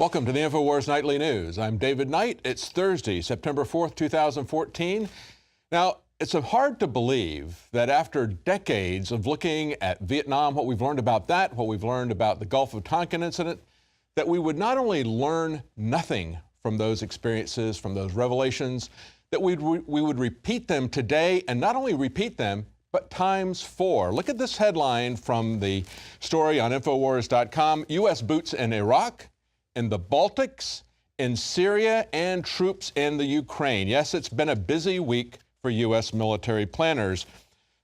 Welcome to the INFOWARS Nightly News. I'm David Knight. It's Thursday, September 4th, 2014. Now, it's hard to believe that after decades of looking at Vietnam, what we've learned about that, what we've learned about the Gulf of Tonkin incident, that we would not only learn nothing from those experiences, from those revelations, that we would repeat them today, and not only repeat them, but times 4. Look at this headline from the story on INFOWARS.com. U.S. boots in Iraq, in the Baltics, in Syria, and troops in the Ukraine. Yes, it's been a busy week for U.S. military planners.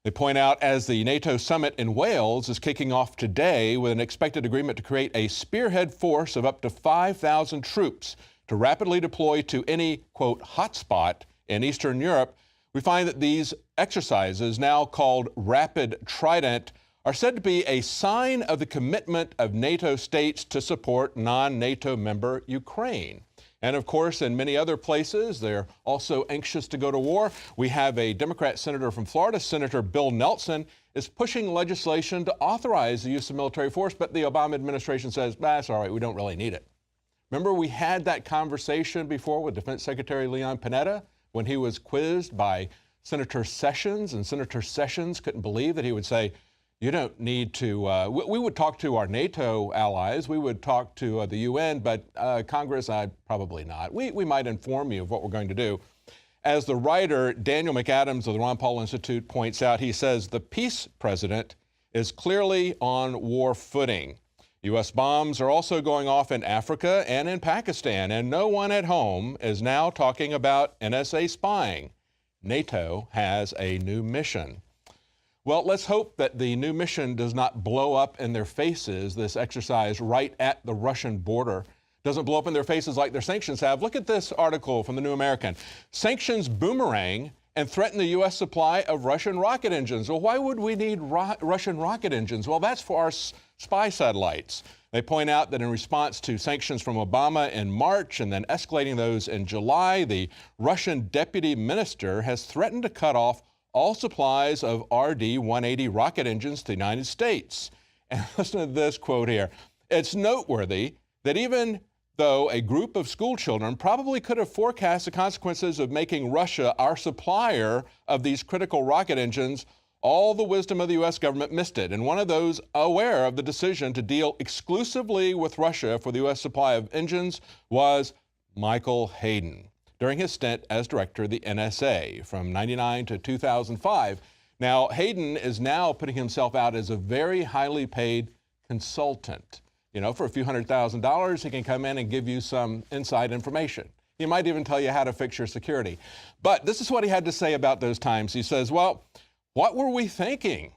They point out as the NATO summit in Wales is kicking off today with an expected agreement to create a spearhead force of up to 5,000 troops to rapidly deploy to any, quote, hotspot in Eastern Europe, we find that these exercises, now called Rapid Trident, are said to be a sign of the commitment of NATO states to support non-NATO member Ukraine. And of course, in many other places, they're also anxious to go to war. We have a Democrat senator from Florida, Senator Bill Nelson, is pushing legislation to authorize the use of military force, but the Obama administration says, that's all right, we don't really need it. Remember, we had that conversation before with Defense Secretary Leon Panetta when he was quizzed by Senator Sessions, and Senator Sessions couldn't believe that he would say, you don't need to, we would talk to our NATO allies, we would talk to the UN, but Congress, probably not. We might inform you of what we're going to do. As the writer Daniel McAdams of the Ron Paul Institute points out, he says the peace president is clearly on war footing. U.S. bombs are also going off in Africa and in Pakistan, and no one at home is now talking about NSA spying. NATO has a new mission. Well, let's hope that the new mission does not blow up in their faces, this exercise right at the Russian border. Doesn't blow up in their faces like their sanctions have. Look at this article from the New American. Sanctions boomerang and threaten the U.S. supply of Russian rocket engines. Well, why would we need Russian rocket engines? Well, that's for our spy satellites. They point out that in response to sanctions from Obama in March and then escalating those in July, the Russian deputy minister has threatened to cut off all supplies of RD-180 rocket engines to the United States. And listen to this quote here. It's noteworthy that even though a group of school children probably could have forecast the consequences of making Russia our supplier of these critical rocket engines, all the wisdom of the U.S. government missed it. And one of those aware of the decision to deal exclusively with Russia for the U.S. supply of engines was Michael Hayden during his stint as director of the NSA from 99 to 2005. Now, Hayden is now putting himself out as a very highly paid consultant. You know, for a few $100,000, he can come in and give you some inside information. He might even tell you how to fix your security. But this is what he had to say about those times. He says, well, what were we thinking?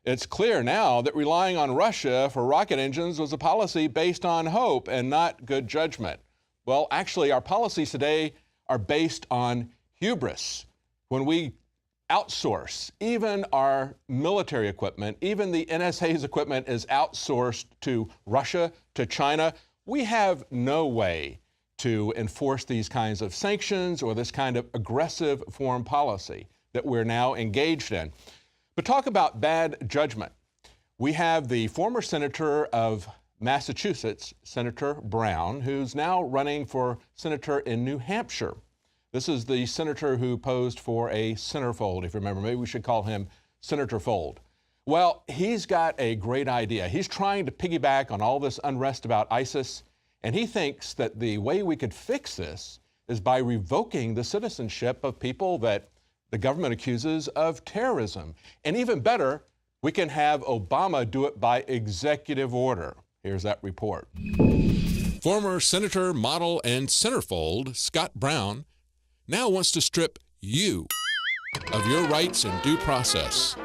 It's clear now that relying on Russia for rocket engines was a policy based on hope and not good judgment. Well, actually, our policies today are based on hubris. When we outsource even our military equipment, even the NSA's equipment is outsourced to Russia, to China, we have no way to enforce these kinds of sanctions or this kind of aggressive foreign policy that we're now engaged in. But talk about bad judgment. We have the former senator of Massachusetts, Senator Brown, who's now running for senator in New Hampshire. This is the senator who posed for a centerfold, if you remember. Maybe we should call him Senator Fold. Well, he's got a great idea. He's trying to piggyback on all this unrest about ISIS, and he thinks that the way we could fix this is by revoking the citizenship of people that the government accuses of terrorism. And even better, we can have Obama do it by executive order. Here's that report. Former senator, model, and centerfold Scott Brown now wants to strip you of your rights and due process.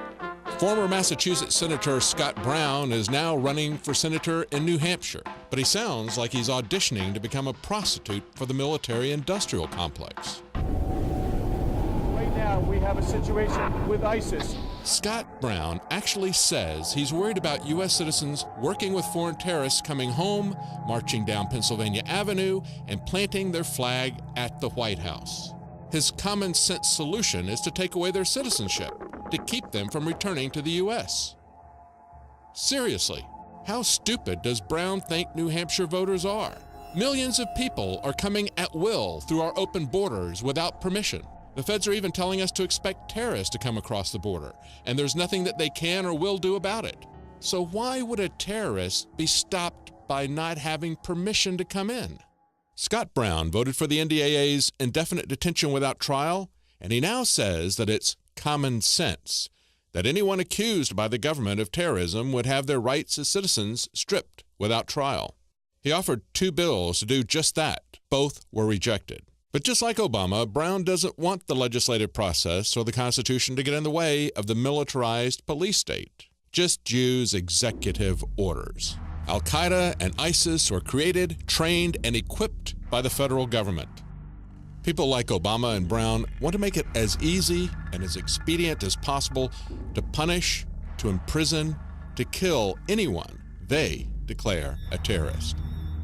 Former Massachusetts Senator Scott Brown is now running for senator in New Hampshire, but he sounds like he's auditioning to become a prostitute for the military-industrial complex. Right now, we have a situation with ISIS. Scott Brown actually says he's worried about U.S. citizens working with foreign terrorists coming home, marching down Pennsylvania Avenue, and planting their flag at the White House. His common sense solution is to take away their citizenship, to keep them from returning to the U.S. Seriously, how stupid does Brown think New Hampshire voters are? Millions of people are coming at will through our open borders without permission. The feds are even telling us to expect terrorists to come across the border, and there's nothing that they can or will do about it. So why would a terrorist be stopped by not having permission to come in? Scott Brown voted for the NDAA's indefinite detention without trial, and he now says that it's common sense that anyone accused by the government of terrorism would have their rights as citizens stripped without trial. He offered 2 bills to do just that. Both were rejected. But just like Obama, Brown doesn't want the legislative process or the Constitution to get in the way of the militarized police state. Just use executive orders. Al-Qaeda and ISIS were created, trained, and equipped by the federal government. People like Obama and Brown want to make it as easy and as expedient as possible to punish, to imprison, to kill anyone they declare a terrorist.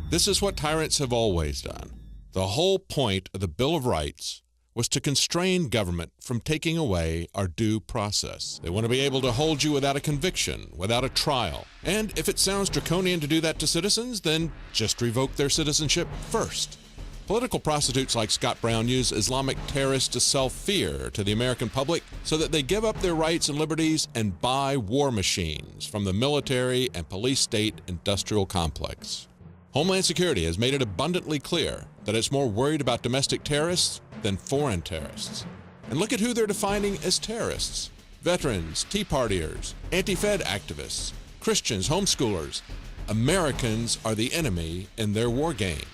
This is what tyrants have always done. The whole point of the Bill of Rights was to constrain government from taking away our due process. They want to be able to hold you without a conviction, without a trial. And if it sounds draconian to do that to citizens, then just revoke their citizenship first. Political prostitutes like Scott Brown use Islamic terrorists to sell fear to the American public so that they give up their rights and liberties and buy war machines from the military and police state industrial complex. Homeland Security has made it abundantly clear that it's more worried about domestic terrorists than foreign terrorists. And look at who they're defining as terrorists: veterans, Tea Partiers, anti-Fed activists, Christians, homeschoolers. Americans are the enemy in their war games.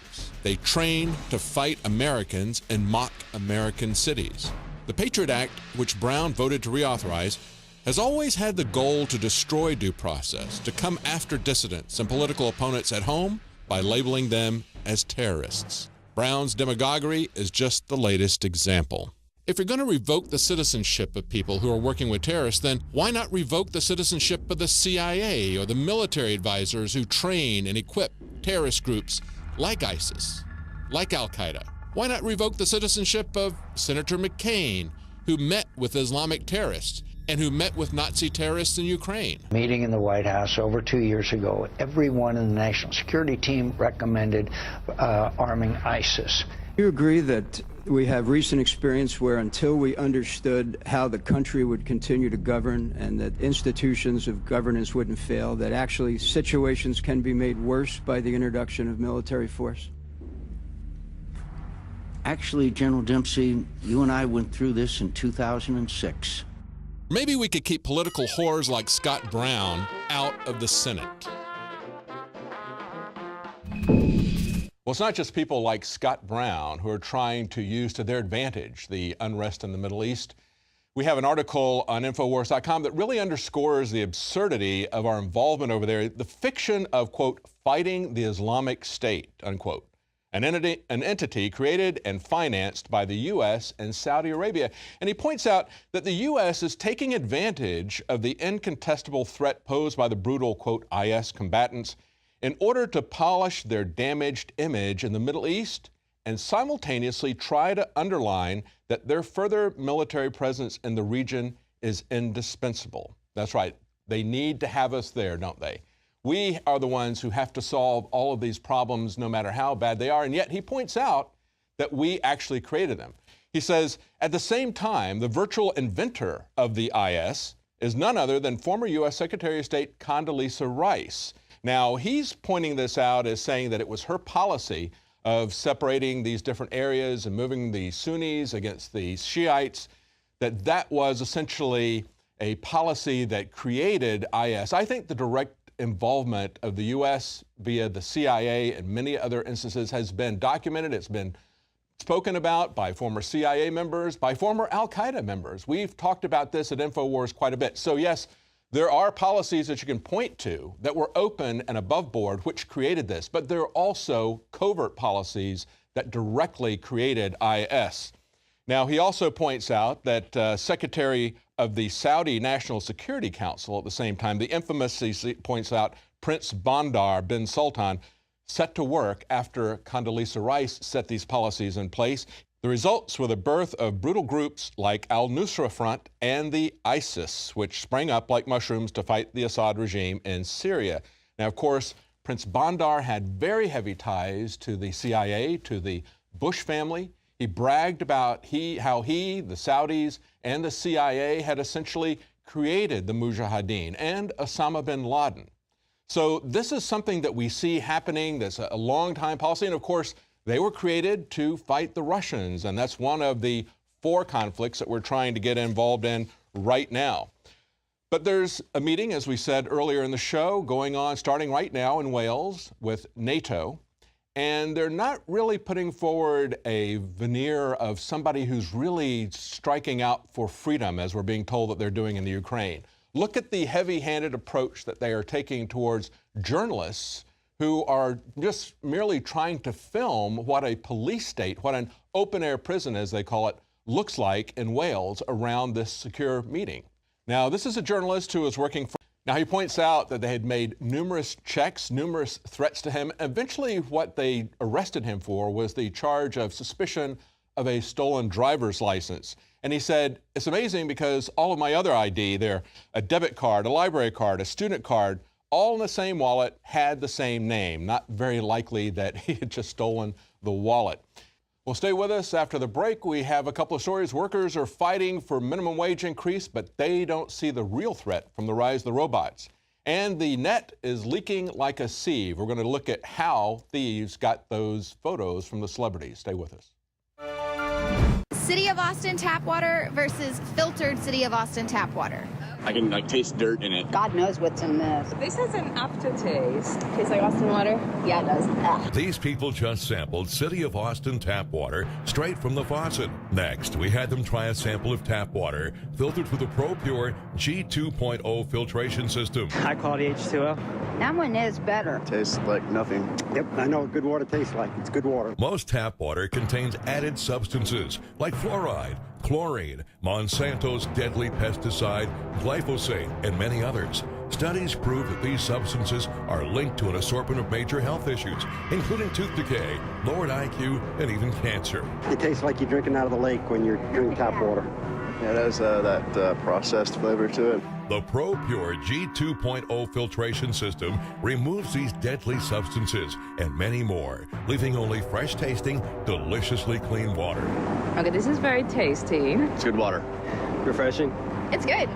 They train to fight Americans and mock American cities. The Patriot Act, which Brown voted to reauthorize, has always had the goal to destroy due process, to come after dissidents and political opponents at home by labeling them as terrorists. Brown's demagoguery is just the latest example. If you're going to revoke the citizenship of people who are working with terrorists, then why not revoke the citizenship of the CIA or the military advisors who train and equip terrorist groups like ISIS, like Al-Qaeda? Why not revoke the citizenship of Senator McCain, who met with Islamic terrorists and who met with Nazi terrorists in Ukraine? Meeting in the White House over 2 years ago, everyone in the national security team recommended arming ISIS. You agree that we have recent experience where until we understood how the country would continue to govern and that institutions of governance wouldn't fail, that actually situations can be made worse by the introduction of military force? Actually, General Dempsey, you and I went through this in 2006. Maybe we could keep political whores like Scott Brown out of the Senate. Well, it's not just people like Scott Brown who are trying to use to their advantage the unrest in the Middle East. We have an article on INFOWARS.com that really underscores the absurdity of our involvement over there, the fiction of, quote, fighting the Islamic State, unquote. An entity created and financed by the U.S. and Saudi Arabia. And he points out that the U.S. is taking advantage of the incontestable threat posed by the brutal, quote, IS combatants in order to polish their damaged image in the Middle East and simultaneously try to underline that their further military presence in the region is indispensable. That's right. They need to have us there, don't they? We are the ones who have to solve all of these problems no matter how bad they are. And yet he points out that we actually created them. He says, at the same time, the virtual inventor of the IS is none other than former U.S. Secretary of State Condoleezza Rice. Now, he's pointing this out as saying that it was her policy of separating these different areas and moving the Sunnis against the Shiites, that was essentially a policy that created IS. I think the direct involvement of the U.S. via the CIA and many other instances has been documented. It's been spoken about by former CIA members, by former Al-Qaeda members. We've talked about this at INFOWARS quite a bit. So yes, there are policies that you can point to that were open and above board which created this, but there are also covert policies that directly created IS. Now, he also points out that Secretary of the Saudi National Security Council at the same time, the infamous, he points out, Prince Bandar bin Sultan, set to work after Condoleezza Rice set these policies in place. The results were the birth of brutal groups like Al-Nusra Front and the ISIS, which sprang up like mushrooms to fight the Assad regime in Syria. Now, of course, Prince Bandar had very heavy ties to the CIA, to the Bush family. He bragged about how he, the Saudis, and the CIA had essentially created the Mujahideen and Osama bin Laden. So this is something that we see happening. That's a long-time policy. And of course, they were created to fight the Russians. And that's one of the 4 conflicts that we're trying to get involved in right now. But there's a meeting, as we said earlier in the show, going on starting right now in Wales with NATO. And they're not really putting forward a veneer of somebody who's really striking out for freedom, as we're being told that they're doing in the Ukraine. Look at the heavy-handed approach that they are taking towards journalists who are just merely trying to film what a police state, what an open-air prison, as they call it, looks like in Wales around this secure meeting. Now, this is a journalist who is working for... Now, he points out that they had made numerous checks, numerous threats to him. Eventually, what they arrested him for was the charge of suspicion of a stolen driver's license. And he said, it's amazing because all of my other ID there, a debit card, a library card, a student card, all in the same wallet, had the same name. Not very likely that he had just stolen the wallet. Well, stay with us. After the break, we have a couple of stories. Workers are fighting for minimum wage increase, but they don't see the real threat from the rise of the robots. And the net is leaking like a sieve. We're going to look at how thieves got those photos from the celebrities. Stay with us. City of Austin tap water versus filtered City of Austin tap water. I can taste dirt in it. God knows what's in this. This has an aftertaste. Tastes like Austin water? Yeah, it does. Ugh. These people just sampled City of Austin tap water straight from the faucet. Next, we had them try a sample of tap water filtered through the ProPure G2.0 filtration system. High quality H2O. That one is better. Tastes like nothing. Yep, I know what good water tastes like. It's good water. Most tap water contains added substances like fluoride, chlorine, Monsanto's deadly pesticide, glyphosate, and many others. Studies prove that these substances are linked to an assortment of major health issues, including tooth decay, lowered IQ, and even cancer. It tastes like you're drinking out of the lake when you're drinking tap water. Yeah, it has that processed flavor to it. The ProPure G2.0 filtration system removes these deadly substances and many more, leaving only fresh-tasting, deliciously clean water. Okay, this is very tasty. It's good water. Refreshing. It's good.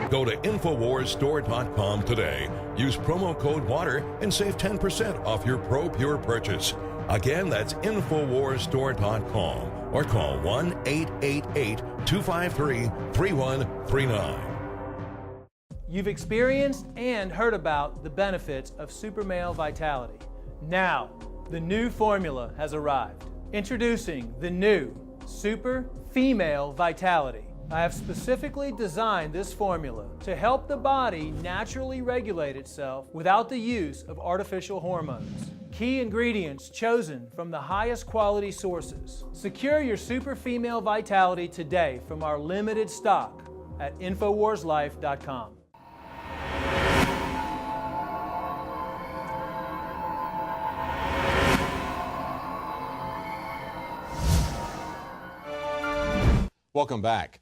Go to InfoWarsStore.com today. Use promo code WATER and save 10% off your ProPure purchase. Again, that's InfoWarsStore.com or call 1-888-253-3139. You've experienced and heard about the benefits of Super Male Vitality. Now, the new formula has arrived. Introducing the new Super Female Vitality. I have specifically designed this formula to help the body naturally regulate itself without the use of artificial hormones. Key ingredients chosen from the highest quality sources. Secure your Super Female Vitality today from our limited stock at InfoWarsLife.com. Welcome back.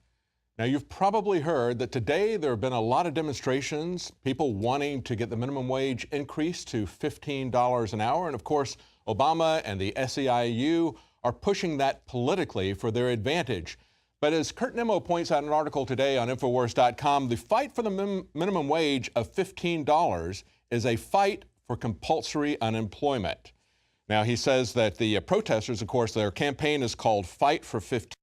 Now, you've probably heard that today there have been a lot of demonstrations, people wanting to get the minimum wage increased to $15 an hour. And of course, Obama and the SEIU are pushing that politically for their advantage. But as Kurt Nimmo points out in an article today on InfoWars.com, the fight for the minimum wage of $15 is a fight for compulsory unemployment. Now, he says that the protesters, of course, their campaign is called Fight for 15.